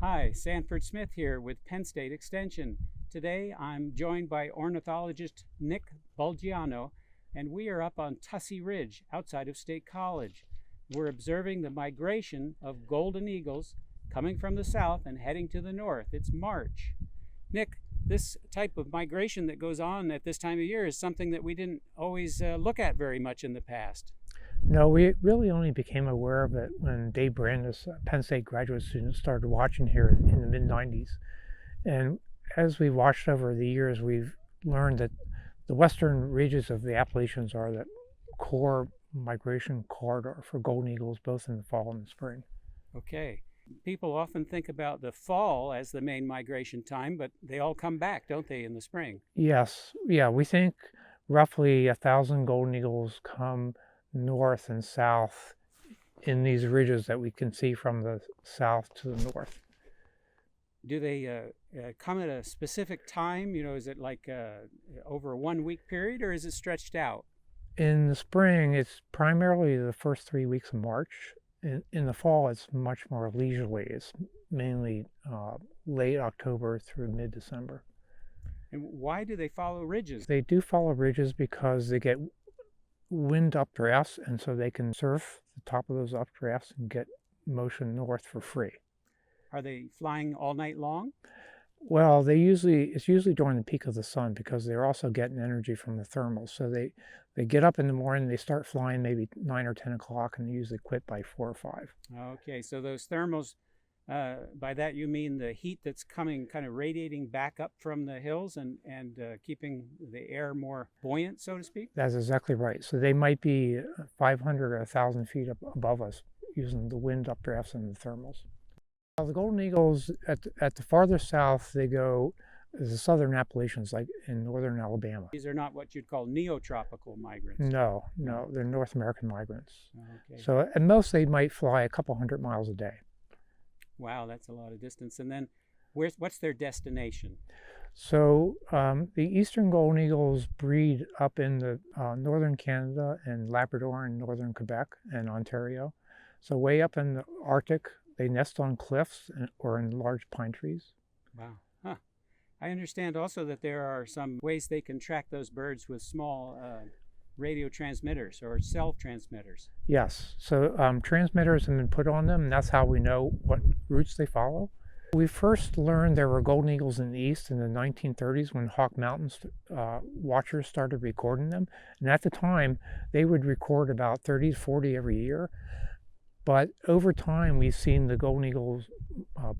Hi, Sanford Smith here with Penn State Extension. Today I'm joined by ornithologist Nick Bulgiano, and we are up on Tussey Ridge outside of State College. We're observing the migration of golden eagles coming from the south and heading to the north. It's March. Nick, this type of migration that goes on at this time of year is something that we didn't always look at very much in the past. No, we really only became aware of it when Dave Brandis, a Penn State graduate student, started watching here in the mid-90s. And as we watched over the years, we've learned that the western ridges of the Appalachians are the core migration corridor for golden eagles, both in the fall and the spring. Okay. People often think about the fall as the main migration time, but they all come back, don't they, in the spring? Yes, yeah, we think roughly 1,000 golden eagles come north and south in these ridges that we can see from the south to the north. Do they come at a specific time? Is it like over a 1 week period, or is it stretched out? In the spring, it's primarily the first 3 weeks of March. In the fall, it's much more leisurely. It's mainly late October through mid-December. And why do they follow ridges? They do follow ridges because they get wind updrafts, and so they can surf the top of those updrafts and get motion north for free. Are they flying all night long? Well, it's usually during the peak of the sun because they're also getting energy from the thermals. So they get up in the morning, they start flying maybe 9 or 10 o'clock, and they usually quit by 4 or 5. Okay, so those thermals, by that you mean the heat that's coming, kind of radiating back up from the hills and keeping the air more buoyant, so to speak? That's exactly right. So they might be 500 or 1,000 feet above us using the wind updrafts and the thermals. Now, the golden eagles at the farther south, they go the southern Appalachians, like in northern Alabama. These are not what you'd call neotropical migrants. No, they're North American migrants. Okay. So at most they might fly a couple hundred miles a day. Wow, that's a lot of distance. And then what's their destination? So the eastern golden eagles breed up in the northern Canada and Labrador and northern Quebec and Ontario. So way up in the Arctic, they nest on cliffs or in large pine trees. Wow. Huh. I understand also that there are some ways they can track those birds with small radio transmitters or cell transmitters. Yes. So transmitters have been put on them, and that's how we know what routes they follow. We first learned there were golden eagles in the east in the 1930s when Hawk Mountain watchers started recording them. And at the time, they would record about 30 to 40 every year. But over time, we've seen the golden eagles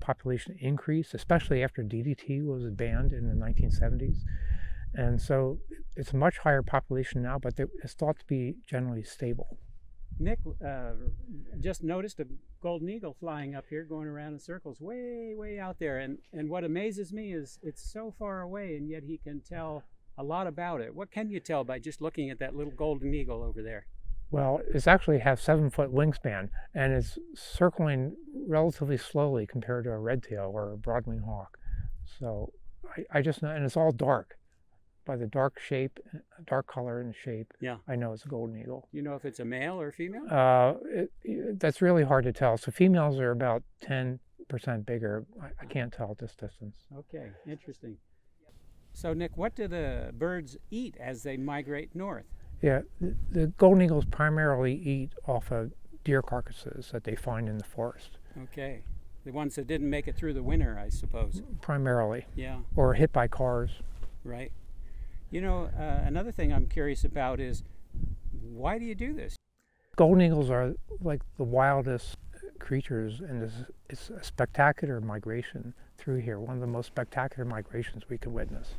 population increase, especially after DDT was banned in the 1970s. And so it's a much higher population now, but it's thought to be generally stable. Nick just noticed a golden eagle flying up here, going around in circles way, way out there. And what amazes me is it's so far away, and yet he can tell a lot about it. What can you tell by just looking at that little golden eagle over there? Well, it's actually has 7-foot wingspan, and it's circling relatively slowly compared to a red tail or a broadwing hawk. So I just know, and it's all dark. By the dark shape, dark color and shape, yeah, I know it's a golden eagle. You know if it's a male or female? That's really hard to tell. So females are about 10% bigger. I can't tell at this distance. Okay, interesting. So Nick, what do the birds eat as they migrate north? Yeah, the golden eagles primarily eat off of deer carcasses that they find in the forest. Okay, the ones that didn't make it through the winter, I suppose. Primarily. Yeah. Or hit by cars. Right. Another thing I'm curious about is, why do you do this? Golden eagles are like the wildest creatures, and it's a spectacular migration through here, one of the most spectacular migrations we could witness.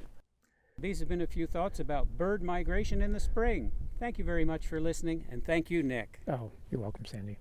These have been a few thoughts about bird migration in the spring. Thank you very much for listening, and thank you, Nick. Oh, you're welcome, Sandy.